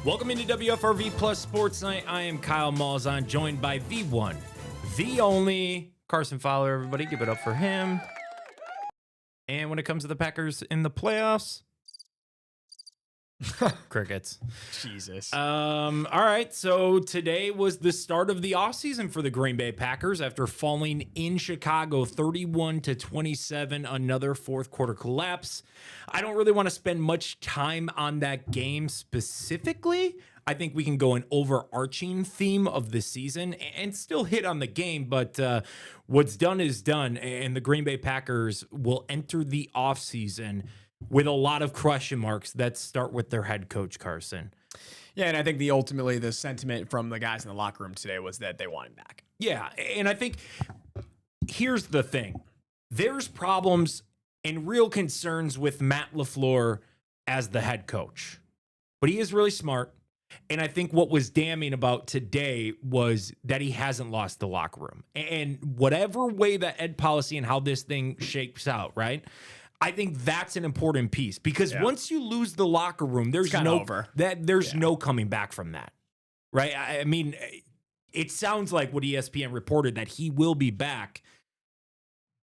Welcome into WFRV Plus Sports Night. I am Kyle Malzahn, joined by the one, the only Carson Fowler. Everybody give it up for him. And when it comes to the Packers in the playoffs, crickets. Jesus. All right, so today was the start of the offseason for the Green Bay Packers after falling in Chicago 31-27, another fourth quarter collapse. I don't really want to spend much time on that game specifically. I think we can go an overarching theme of the season and still hit on the game, but what's done is done, and the Green Bay Packers will enter the offseason with a lot of question marks that start with their head coach, Carson. Yeah, and I think ultimately the sentiment from the guys in the locker room today was that they want him back. Yeah, and I think here's the thing. There's problems and real concerns with Matt LaFleur as the head coach, but he is really smart. And I think what was damning about today was that he hasn't lost the locker room. And whatever way that Ed policy and how this thing shakes out, right? I think that's an important piece because once you lose the locker room, there's no coming back from that, right? I mean, it sounds like what ESPN reported that he will be back,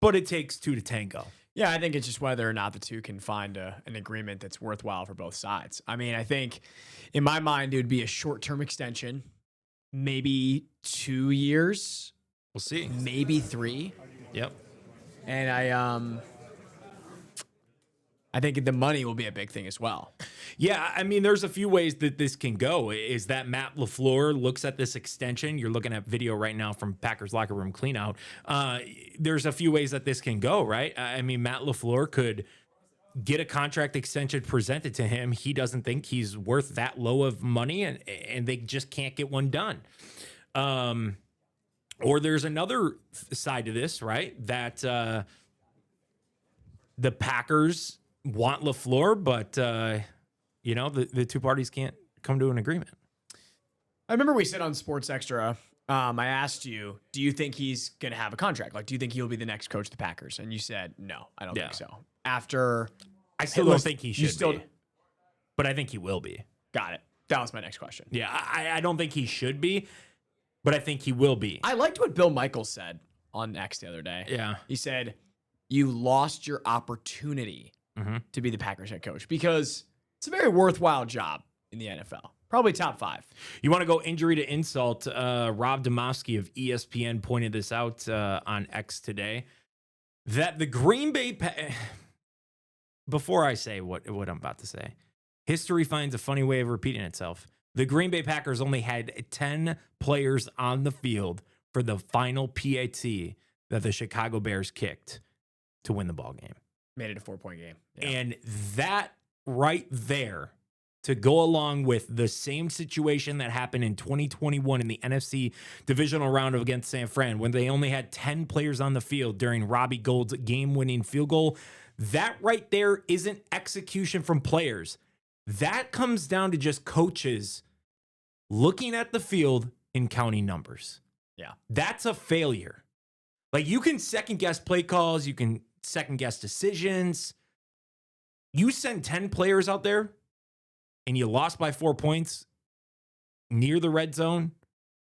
but it takes two to tango. Yeah, I think it's just whether or not the two can find an agreement that's worthwhile for both sides. I mean, I think in my mind, it would be a short-term extension, maybe 2 years. We'll see. Maybe 3. Yep. And I think the money will be a big thing as well. Yeah, I mean, there's a few ways that this can go. Is that Matt LaFleur looks at this extension. You're looking at video right now from Packers locker room cleanout. There's a few ways that this can go, right? I mean, Matt LaFleur could get a contract extension presented to him. He doesn't think he's worth that low of money, and they just can't get one done. Or there's another side to this, right? That the Packers want LaFleur, but the two parties can't come to an agreement. I remember we said on Sports Extra, I asked you, do you think he's going to have a contract? Like, do you think he'll be the next coach of the Packers? And you said, no, I don't think so. I still don't think he should be, but I think he will be. Got it. That was my next question. Yeah, I don't think he should be, but I think he will be. I liked what Bill Michaels said on X the other day. Yeah. He said, you lost your opportunity to be the Packers head coach because it's a very worthwhile job in the NFL. Probably top 5. You want to go injury to insult? Rob Demovsky of ESPN pointed this out on X today, that the Green Bay before I say what I'm about to say, history finds a funny way of repeating itself. The Green Bay Packers only had 10 players on the field for the final PAT that the Chicago Bears kicked to win the ball game. Made it a 4-point game. Yeah. And that right there, to go along with the same situation that happened in 2021 in the NFC divisional round against San Fran, when they only had 10 players on the field during Robbie Gould's game-winning field goal, that right there isn't execution from players. That comes down to just coaches looking at the field and counting numbers. Yeah. That's a failure. Like, you can second-guess play calls, you can second-guess decisions. You send 10 players out there and you lost by 4 points near the red zone.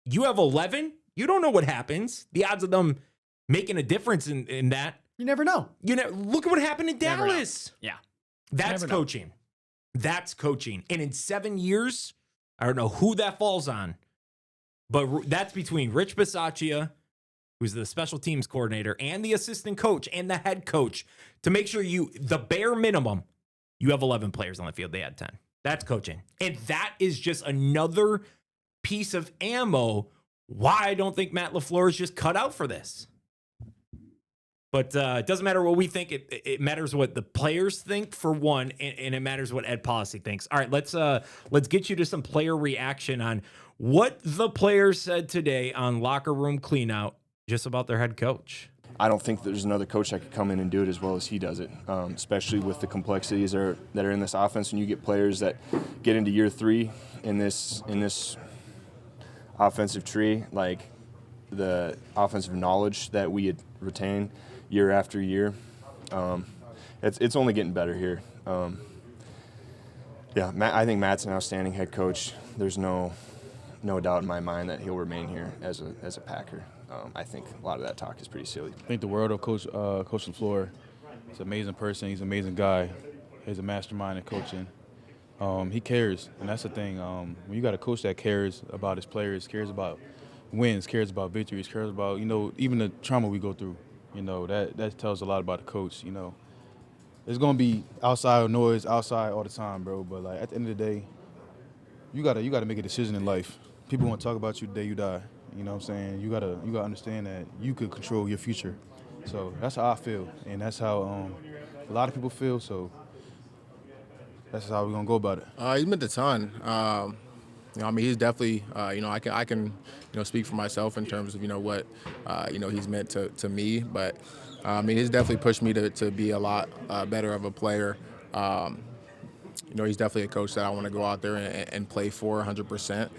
You have 11. You don't know what happens. The odds of them making a difference in that. You never know. Look at what happened in Dallas. Yeah. That's coaching. That's coaching. And in 7 years, I don't know who that falls on, but that's between Rich Bisaccia, who's the special teams coordinator, and the assistant coach and the head coach, to make sure the bare minimum, you have 11 players on the field. They had 10. That's coaching. And that is just another piece of ammo why I don't think Matt LaFleur is just cut out for this. But it doesn't matter what we think. It matters what the players think, for one, and it matters what Ed Policy thinks. All right, let's get you to some player reaction on what the players said today on Locker Room Cleanout just about their head coach. I don't think there's another coach that could come in and do it as well as he does it, especially with the complexities that are in this offense. When you get players that get into year 3 in this offensive tree, like the offensive knowledge that we had retained year after year, it's only getting better here. Yeah, I think Matt's an outstanding head coach. There's no doubt in my mind that he'll remain here as a Packer. I think a lot of that talk is pretty silly. I think the world of Coach LaFleur. He's an amazing person. He's an amazing guy. He's a mastermind in coaching. He cares, and that's the thing. When you got a coach that cares about his players, cares about wins, cares about victories, cares about, even the trauma we go through, that tells a lot about a coach, There's going to be outside noise, outside all the time, bro, but, like, at the end of the day, you gotta make a decision in life. People want to talk about you the day you die. You know what I'm saying? You gotta understand that you could control your future. So that's how I feel, and that's how a lot of people feel. So that's how we're gonna go about it. He meant a ton. He's definitely. I can speak for myself in terms of what he's meant to me. But he's definitely pushed me to be a lot better of a player. He's definitely a coach that I want to go out there and play for 100%.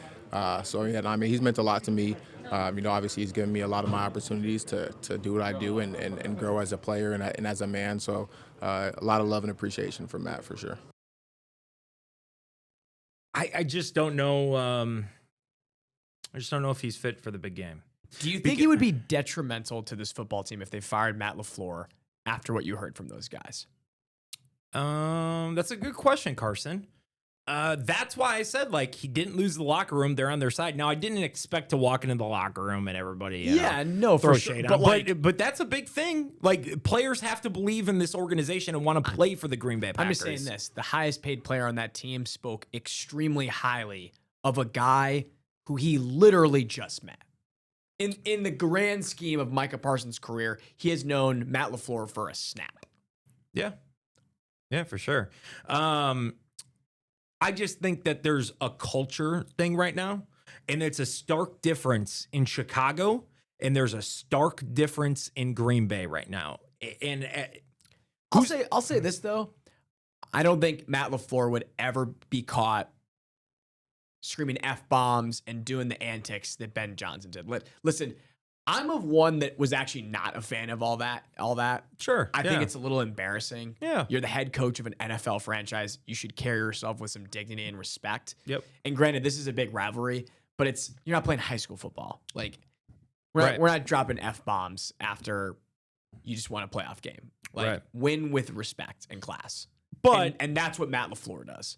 He's meant a lot to me. Obviously he's given me a lot of my opportunities to do what I do and grow as a player and as a man. So a lot of love and appreciation from Matt for sure. I just don't know. I just don't know if he's fit for the big game. Do you think it would be detrimental to this football team if they fired Matt LaFleur after what you heard from those guys? That's a good question, Carson. That's why I said, like, he didn't lose the locker room. They're on their side. Now, I didn't expect to walk into the locker room and everybody, throw shade on. But that's a big thing. Like, players have to believe in this organization and want to play for the Green Bay Packers. I'm just saying this. The highest paid player on that team spoke extremely highly of a guy who he literally just met. In the grand scheme of Micah Parsons' career, he has known Matt LaFleur for a snap. Yeah. Yeah, for sure. I just think that there's a culture thing right now, and it's a stark difference in Chicago, and there's a stark difference in Green Bay right now. And I'll say this though, I don't think Matt LaFleur would ever be caught screaming F-bombs and doing the antics that Ben Johnson did. Listen, I'm of one that was actually not a fan of all that. Sure. I think it's a little embarrassing. Yeah. You're the head coach of an NFL franchise. You should carry yourself with some dignity and respect. Yep. And granted, this is a big rivalry, but you're not playing high school football. Like, we're not dropping F-bombs after you just won a playoff game. Like, win with respect and class. But and that's what Matt LaFleur does.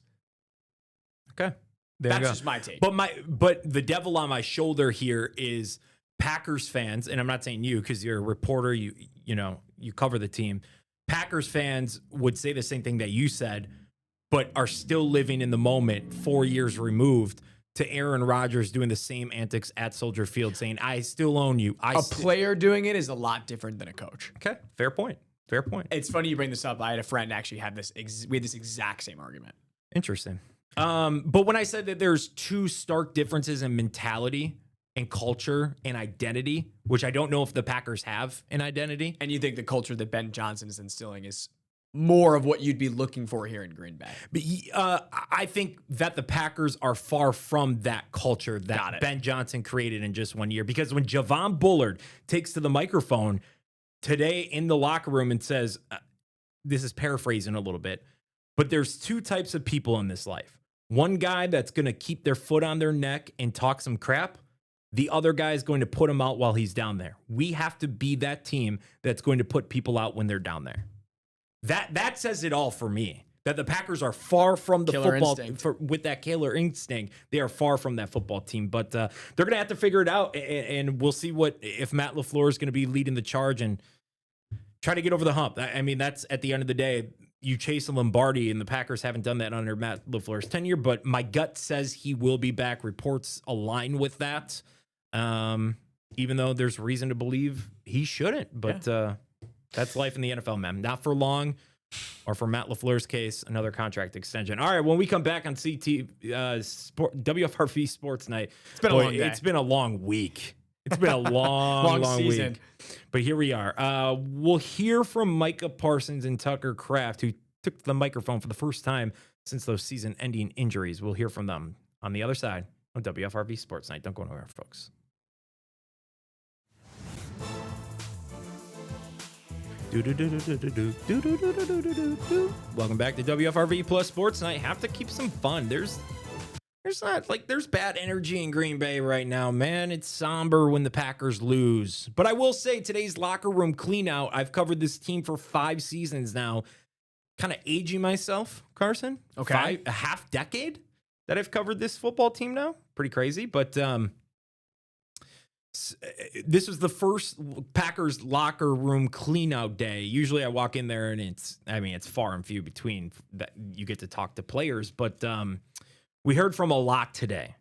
Okay. That's just my take. But the devil on my shoulder here is Packers fans, and I'm not saying you because you're a reporter, you cover the team. Packers fans would say the same thing that you said, but are still living in the moment 4 years removed to Aaron Rodgers doing the same antics at Soldier Field saying, I still own you. A player doing it is a lot different than a coach. Okay, fair point. It's funny you bring this up. I had a friend actually we had this exact same argument. Interesting. But when I said that there's two stark differences in mentality and culture and identity, which I don't know if the Packers have an identity. And you think the culture that Ben Johnson is instilling is more of what you'd be looking for here in Green Bay? But I think that the Packers are far from that culture that Ben Johnson created in just 1 year. Because when Javon Bullard takes to the microphone today in the locker room and says, this is paraphrasing a little bit, but there's two types of people in this life. One guy that's going to keep their foot on their neck and talk some crap. The other guy is going to put him out while he's down there. We have to be that team that's going to put people out when they're down there. That says it all for me. That the Packers are far from the killer football with that killer instinct. They are far from that football team, but they're going to have to figure it out, and we'll see if Matt LaFleur is going to be leading the charge and try to get over the hump. I mean, that's at the end of the day. You chase a Lombardi, and the Packers haven't done that under Matt LaFleur's tenure, but my gut says he will be back. Reports align with that, even though there's reason to believe he shouldn't. But that's life in the NFL, man. Not for long, or for Matt LaFleur's case, another contract extension. All right, when we come back on WFRV Sports Night, it's been a long day. It's been a long week. It's been a long season. Week. But here we are. We'll hear from Micah Parsons and Tucker Kraft, who took the microphone for the first time since those season-ending injuries. We'll hear from them on the other side of WFRV Sports Night. Don't go nowhere, folks. Welcome back to WFRV Plus Sports Night. Have to keep some fun. There's bad energy in Green Bay right now, man. It's somber when the Packers lose. But I will say today's locker room clean out. I've covered this team for 5 seasons now. Kind of aging myself, Carson. Okay. A half decade that I've covered this football team now. Pretty crazy, but this was the first Packers locker room clean out day. Usually I walk in there and it's far and few between that you get to talk to players, but we heard from a lot today.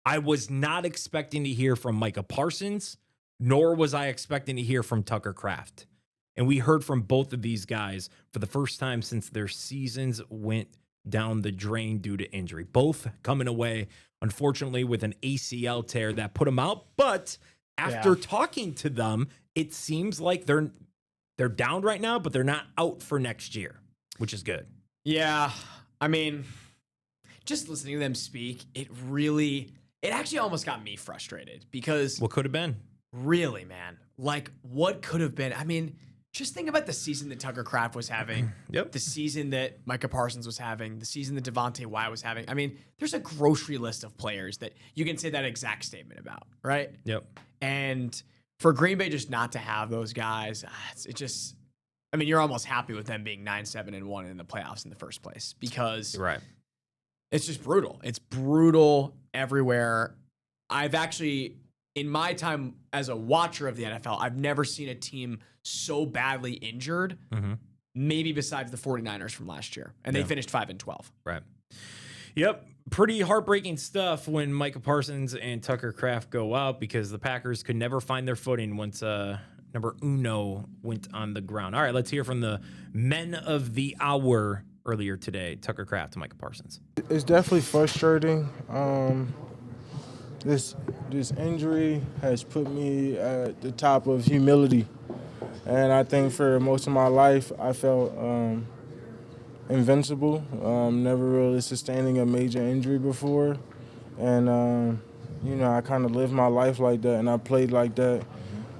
I was not expecting to hear from Micah Parsons, nor was I expecting to hear from Tucker Kraft. And we heard from both of these guys for the first time since their seasons went down the drain due to injury. Both coming away, unfortunately, with an ACL tear that put them out. But after talking to them, it seems like they're down right now, but they're not out for next year, which is good. Yeah. I mean, just listening to them speak, it actually almost got me frustrated because What could have been? really, man, like what could have been? I mean, just think about the season that Tucker Kraft was having, Yep. the season that Micah Parsons was having, the season that Devontae Wyatt was having. I mean, there's a grocery list of players that you can say that exact statement about, right? Yep. And for Green Bay just not to have those guys, you're almost happy with them being 9-7-1 in the playoffs in the first place because Right. it's just brutal. It's brutal everywhere. I've actually, in my time as a watcher of the NFL, I've never seen a team so badly injured, maybe besides the 49ers from last year. And they finished 5-12. Right. Yep. Pretty heartbreaking stuff when Micah Parsons and Tucker Kraft go out because the Packers could never find their footing once number uno went on the ground. All right, let's hear from the men of the hour earlier today, Tucker Kraft and Micah Parsons. It's definitely frustrating. This injury has put me at the top of humility. And I think for most of my life, I felt invincible, never really sustaining a major injury before. And, I kind of lived my life like that, and I played like that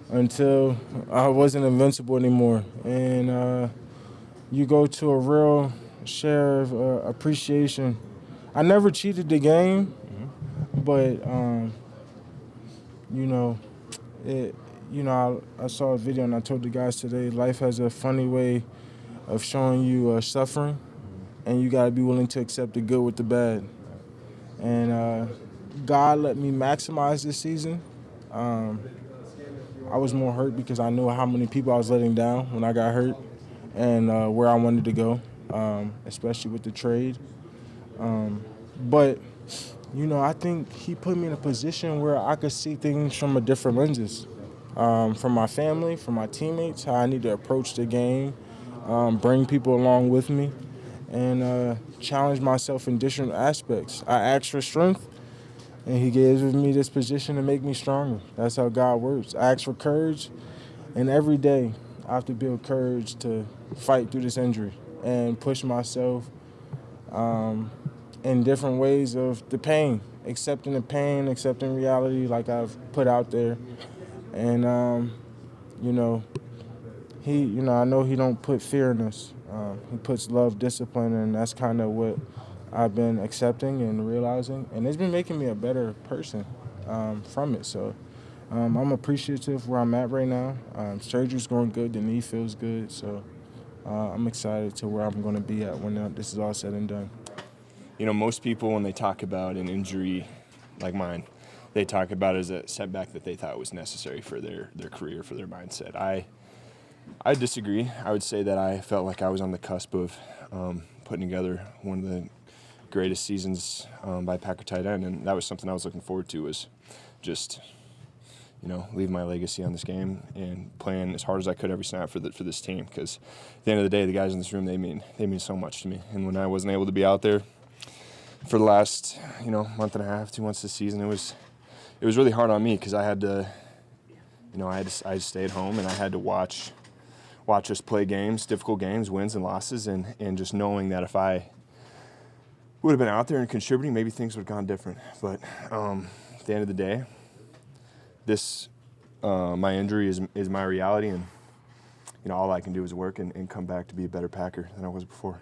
until I wasn't invincible anymore. And you go to a real share of appreciation. I never cheated the game, but, I saw a video and I told the guys today, life has a funny way of showing you suffering, and you got to be willing to accept the good with the bad. And God let me maximize this season. I was more hurt because I knew how many people I was letting down when I got hurt and where I wanted to go, especially with the trade. But I think he put me in a position where I could see things from a different lenses. From my family, from my teammates, how I need to approach the game, bring people along with me, and challenge myself in different aspects. I asked for strength, and he gave me this position to make me stronger. That's how God works. I asked for courage, and every day I have to build courage to fight through this injury and push myself in different ways of the pain, accepting reality like I've put out there. And, I know he don't put fear in us. He puts love, discipline, and that's kind of what I've been accepting and realizing. And it's been making me a better person from it. So I'm appreciative where I'm at right now. Surgery's going good. The knee feels good. So I'm excited to where I'm going to be at when this is all said and done. Most people, when they talk about an injury like mine, they talk about it as a setback that they thought was necessary for their career, for their mindset. I disagree. I would say that I felt like I was on the cusp of putting together one of the greatest seasons by Packer tight end, and that was something I was looking forward to, was just, leave my legacy on this game and playing as hard as I could every snap for this team, because at the end of the day, the guys in this room, they mean so much to me. And when I wasn't able to be out there for the last, month and a half, 2 months this season, it was really hard on me because I had to, I stay at home and I had to watch us play games, difficult games, wins and losses, and just knowing that if I would have been out there and contributing, maybe things would have gone different. But at the end of the day, my injury is my reality, and all I can do is work and come back to be a better Packer than I was before.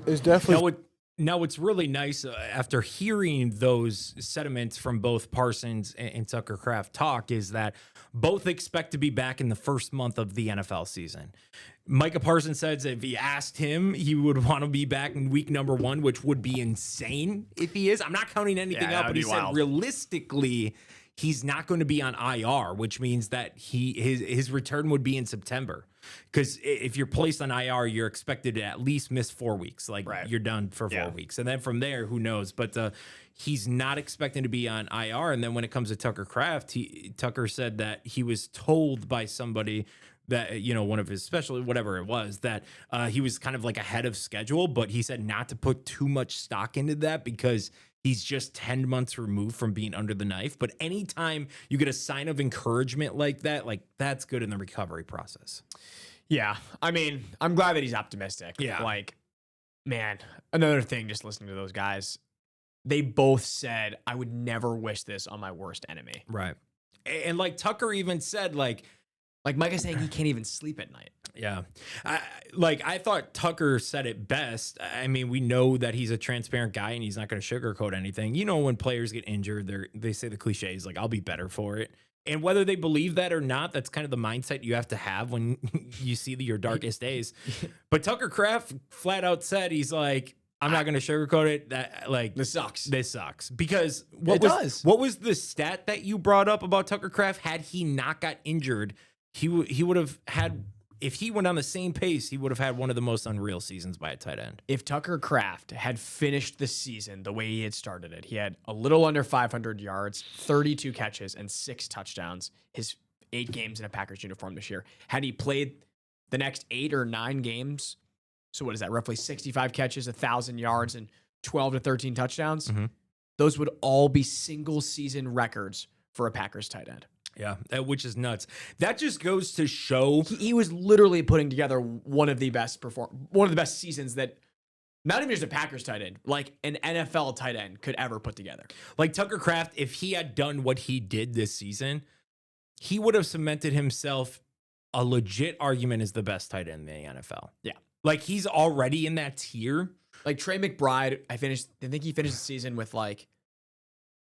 It's definitely. Now, what's really nice after hearing those sentiments from both Parsons and Tucker Kraft talk is that both expect to be back in the first month of the NFL season. Micah Parsons says if he asked him, he would want to be back in week number 1, which would be insane if he is. I'm not counting anything out, but he said realistically, he's not going to be on IR, which means that his return would be in September. Because if you're placed on IR, you're expected to at least miss 4 weeks. You're done for 4 weeks. And then from there, who knows? But he's not expecting to be on IR. And then when it comes to Tucker Kraft, Tucker said that he was told by somebody that, one of his special, whatever it was, that he was kind of like ahead of schedule. But he said not to put too much stock into that because he's just 10 months removed from being under the knife. But anytime you get a sign of encouragement like that, that's good in the recovery process. Yeah. I mean, I'm glad that he's optimistic. Yeah. Man, another thing, just listening to those guys, they both said, I would never wish this on my worst enemy. Right. And Tucker even said, Micah's saying he can't even sleep at night. Yeah. I thought Tucker said it best. I mean, we know that he's a transparent guy and he's not going to sugarcoat anything. When players get injured, they say the cliches I'll be better for it. And whether they believe that or not, that's kind of the mindset you have to have when you see your darkest days. But Tucker Kraft flat out said, he's like, I'm not going to sugarcoat it. This sucks. Because what was the stat that you brought up about Tucker Kraft? Had he not got injured, he would have had, if he went on the same pace, he would have had one of the most unreal seasons by a tight end. If Tucker Kraft had finished the season the way he had started it, he had a little under 500 yards, 32 catches, and 6 touchdowns, his 8 games in a Packers uniform this year. Had he played the next 8 or 9 games, so what is that, roughly 65 catches, 1,000 yards, and 12 to 13 touchdowns, those would all be single season records for a Packers tight end. Yeah, which is nuts. That just goes to show he was literally putting together one of the best seasons that not even just a Packers tight end, an NFL tight end could ever put together. Tucker Kraft, if he had done what he did this season, he would have cemented himself a legit argument as the best tight end in the NFL. Yeah. He's already in that tier. Trey McBride, I think he finished the season with a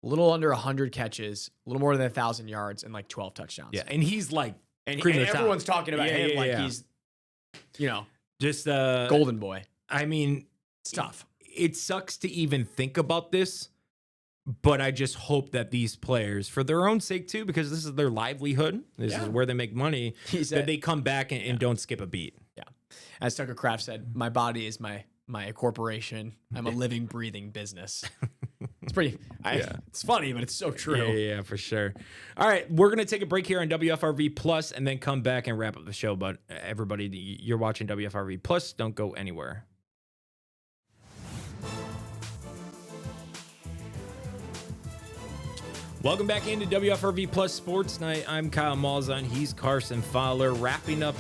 little under 100 catches, a little more than 1,000 yards, and 12 touchdowns. Yeah, and he's and everyone's talking about him he's, just golden boy. I mean, it's tough. It sucks to even think about this, but I just hope that these players, for their own sake too, because this is their livelihood, this is where they make money, that they come back and don't skip a beat. Yeah, as Tucker Kraft said, my body is my corporation. I'm a living, breathing business. It's pretty, it's funny, but it's so true. Yeah, for sure. All right, we're going to take a break here on WFRV Plus and then come back and wrap up the show. But everybody, you're watching WFRV Plus. Don't go anywhere. Welcome back into WFRV Plus Sports Night. I'm Kyle Malzahn. He's Carson Fowler. Wrapping up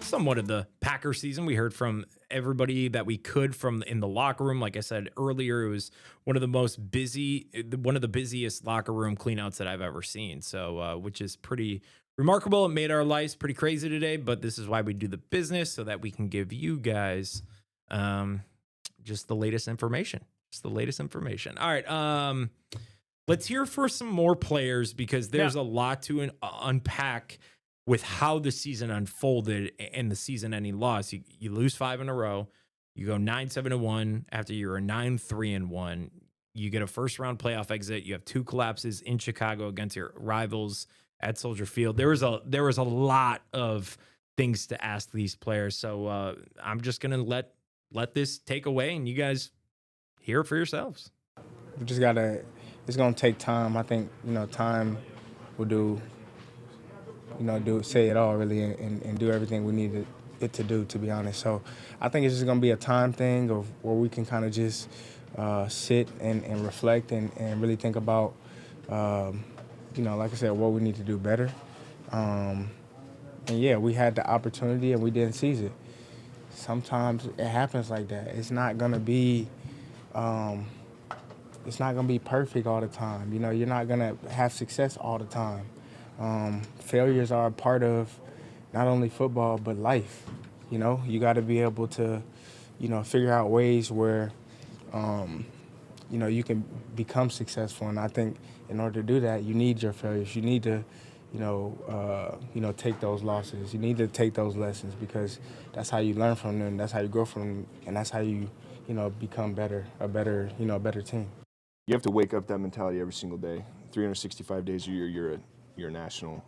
somewhat of the Packer season. We heard from everybody that we could from in the locker room. Like I said earlier, it was one of the busiest locker room cleanouts that I've ever seen. So, which is pretty remarkable. It made our lives pretty crazy today, but this is why we do the business, so that we can give you guys just the latest information. All right. Let's hear for some more players, because there's a lot to unpack with how the season unfolded and the season-ending loss. You lose 5 in a row. You go 9-7-1 after you're a 9-3-1. You get a first-round playoff exit. You have 2 collapses in Chicago against your rivals at Soldier Field. There was a lot of things to ask these players. So I'm just gonna let this take away, and you guys hear it for yourselves. We just gotta. It's gonna take time. I think time will say it all really, and do everything we need it to do, to be honest. So I think it's just gonna be a time thing of where we can kind of just sit and reflect and really think about, like I said, what we need to do better. And yeah, we had the opportunity and we didn't seize it. Sometimes it happens like that. It's not gonna be perfect all the time. You're not gonna have success all the time. Failures are a part of, not only football, but life. You know, you got to be able to, you know, figure out ways where, you know, you can become successful. And I think in order to do that, you need your failures. You need to, you know, take those losses. You need to take those lessons because that's how you learn from them. That's how you grow from them, and that's how you know, become a better team. You have to wake up that mentality every single day. 365 days a year, you're a national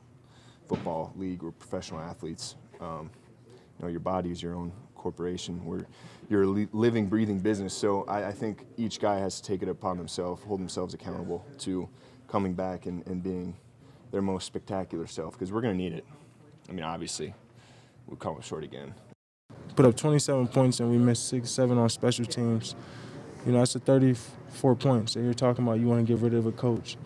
football league or professional athletes. You know, your body is your own corporation. You're a living, breathing business. So I think each guy has to take it upon themselves, hold themselves accountable to coming back and being their most spectacular self, because we're going to need it. I mean, obviously, we'll come up short again. Put up 27 points and we missed 6, 7 on special teams. You know, that's a 34 points. And you're talking about you want to get rid of a coach.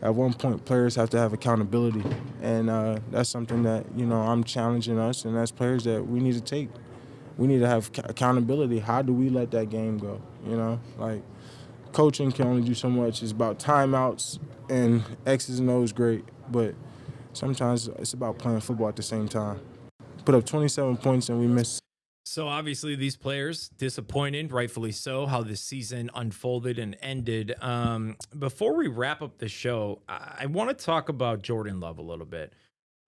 At one point, players have to have accountability. And that's something that, you know, I'm challenging us and as players that we need to take. We need to have accountability. How do we let that game go? You know, like coaching can only do so much. It's about timeouts and X's and O's great. But sometimes it's about playing football at the same time. Put up 27 points and we missed. So obviously these players disappointed, rightfully so, how this season unfolded and ended. Before we wrap up the show, I want to talk about Jordan Love a little bit.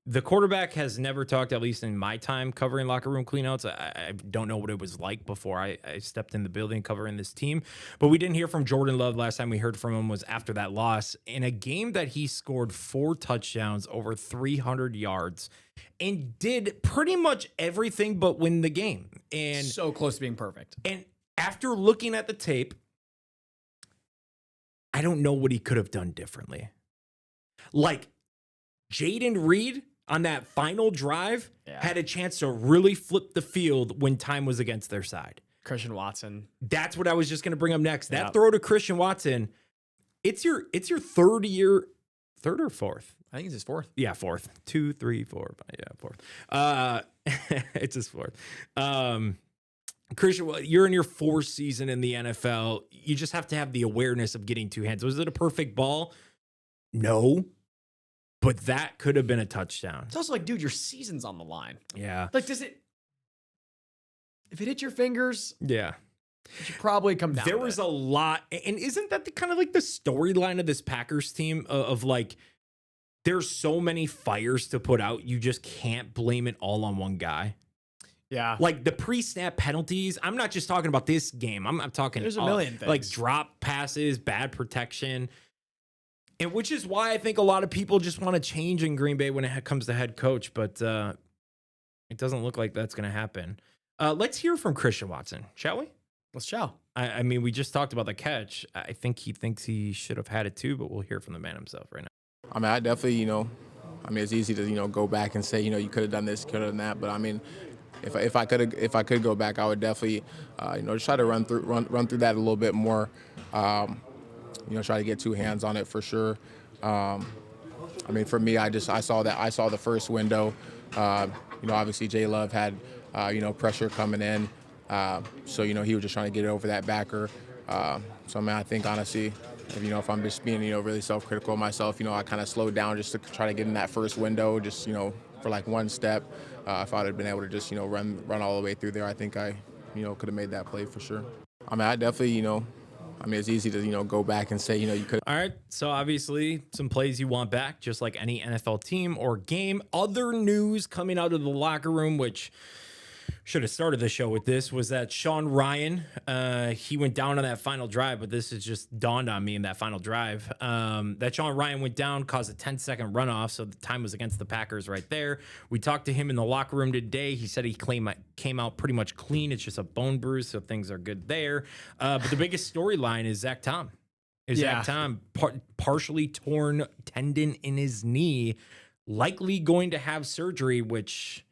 The quarterback has never talked, at least in my time covering locker room cleanouts. I don't know what it was like before I stepped in the building covering this team. But we didn't hear from Jordan Love. Last time we heard from him was after that loss in a game that he scored 4 touchdowns, over 300 yards, and did pretty much everything but win the game. And So close to being perfect. And after looking at the tape, I don't know what he could have done differently. Like, Jaden Reed on that final drive had a chance to really flip the field when time was against their side. Christian Watson. That's what I was just going to bring up next. That throw to Christian Watson, it's your third or fourth? I think it's his fourth. Yeah, fourth. 2, 3, 4. Yeah, fourth. It's his fourth. Christian, you're in your 4th season in the NFL. You just have to have the awareness of getting 2 hands. Was it a perfect ball? No. But that could have been a touchdown. It's also like, dude, your season's on the line. Yeah. Like, if it hit your fingers, Yeah. it should probably come down. There was a lot. And isn't that the kind of like the storyline of this Packers team of like, there's so many fires to put out. You just can't blame it all on one guy. Yeah. Like the pre-snap penalties. I'm not just talking about this game. I'm talking there's a million things. Like drop passes, bad protection. And which is why I think a lot of people just want to change in Green Bay when it comes to head coach, but it doesn't look like that's going to happen. Let's hear from Christian Watson, shall we? Let's chow. I mean, we just talked about the catch. I think he thinks he should have had it too, but we'll hear from the man himself right now. I mean, I definitely, it's easy to, go back and say, you could have done this, could have done that. But I mean, if I could go back, I would definitely, just try to run through that a little bit more. Try to get 2 hands on it for sure. I mean, for me, I saw the first window. Obviously J Love had, pressure coming in. So he was just trying to get it over that backer. So I mean, I think honestly, if I'm just being, really self-critical of myself, I kind of slowed down just to try to get in that first window, just, for like one step. If I'd have been able to just, run all the way through there, I think I, could have made that play for sure. I mean, I definitely, it's easy to, go back and say, you could. All right. So obviously some plays you want back, just like any NFL team or game. Other news coming out of the locker room, which should have started the show with this, was that Sean Ryan, he went down on that final drive, but this has just dawned on me in that final drive. That Sean Ryan went down, caused a 10-second runoff, so the time was against the Packers right there. We talked to him in the locker room today. He said he came out pretty much clean. It's just a bone bruise, so things are good there. But the biggest storyline is Zach Tom. Zach Tom, partially torn tendon in his knee, likely going to have surgery, which...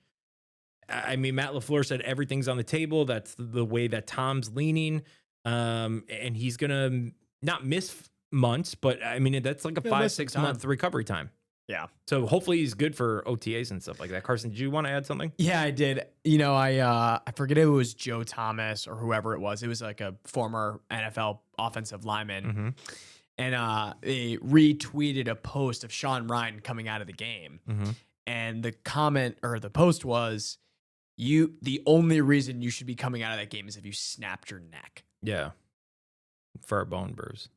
I mean, Matt LaFleur said everything's on the table. That's the way that Tom's leaning. And he's going to not miss months, but I mean, that's like a 5-6 month recovery time. Yeah. So hopefully he's good for OTAs and stuff like that. Carson, did you want to add something? Yeah, I did. I forget if it was Joe Thomas or whoever it was. It was like a former NFL offensive lineman. Mm-hmm. And they retweeted a post of Sean Ryan coming out of the game. Mm-hmm. And the comment or the post was, the only reason you should be coming out of that game is if you snapped your neck. Yeah. For a bone bruise.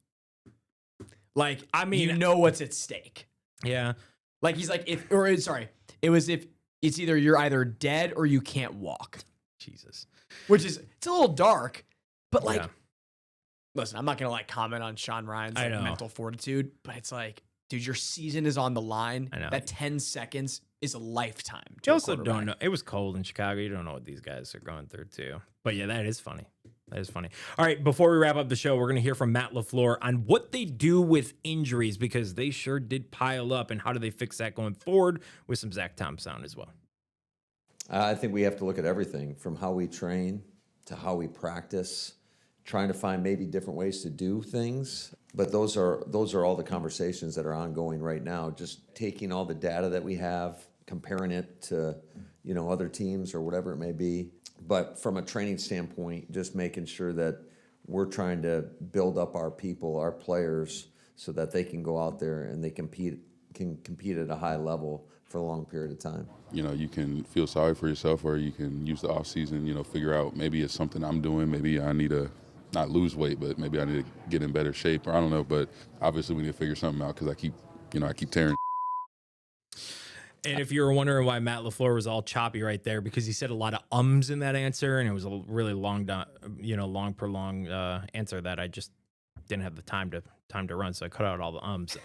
Like, I mean, you know what's at stake. Yeah. Like, he's like, it was if it's you're either dead or you can't walk. Jesus. Which is, it's a little dark, but like, Yeah. listen, I'm not going to like comment on Sean Ryan's like, mental fortitude, but it's like, dude, your season is on the line. I know. That 10 seconds is a lifetime. You also don't know. It was cold in Chicago. You don't know what these guys are going through, too. But yeah, that is funny. That is funny. All right, before we wrap up the show, we're going to hear from Matt LaFleur on what they do with injuries, because they sure did pile up, and how do they fix that going forward, with some Zach Tom sound as well. I think we have to look at everything from how we train to how we practice, trying to find maybe different ways to do things. But those are all the conversations that are ongoing right now. Just taking all the data that we have, comparing it to, other teams or whatever it may be. But from a training standpoint, just making sure that we're trying to build up our people, our players, so that they can go out there and they can compete at a high level for a long period of time. You can feel sorry for yourself, or you can use the off season, figure out maybe it's something I'm doing. Maybe I need to not lose weight, but maybe I need to get in better shape, or I don't know. But obviously we need to figure something out, because I keep tearing. And if you're wondering why Matt LaFleur was all choppy right there, because he said a lot of ums in that answer, and it was a really long, prolonged answer that I just didn't have the time to run, so I cut out all the ums.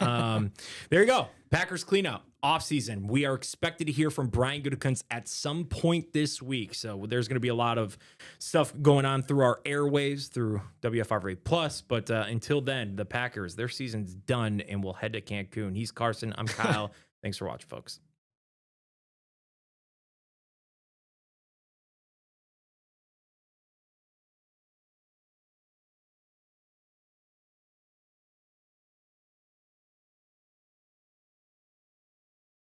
There you go. Packers cleanout, offseason. We are expected to hear from Brian Gutekunst at some point this week, so there's going to be a lot of stuff going on through our airwaves, through WFRV Plus, but until then, the Packers, their season's done, and we'll head to Cancun. He's Carson. I'm Kyle. Thanks for watching, folks.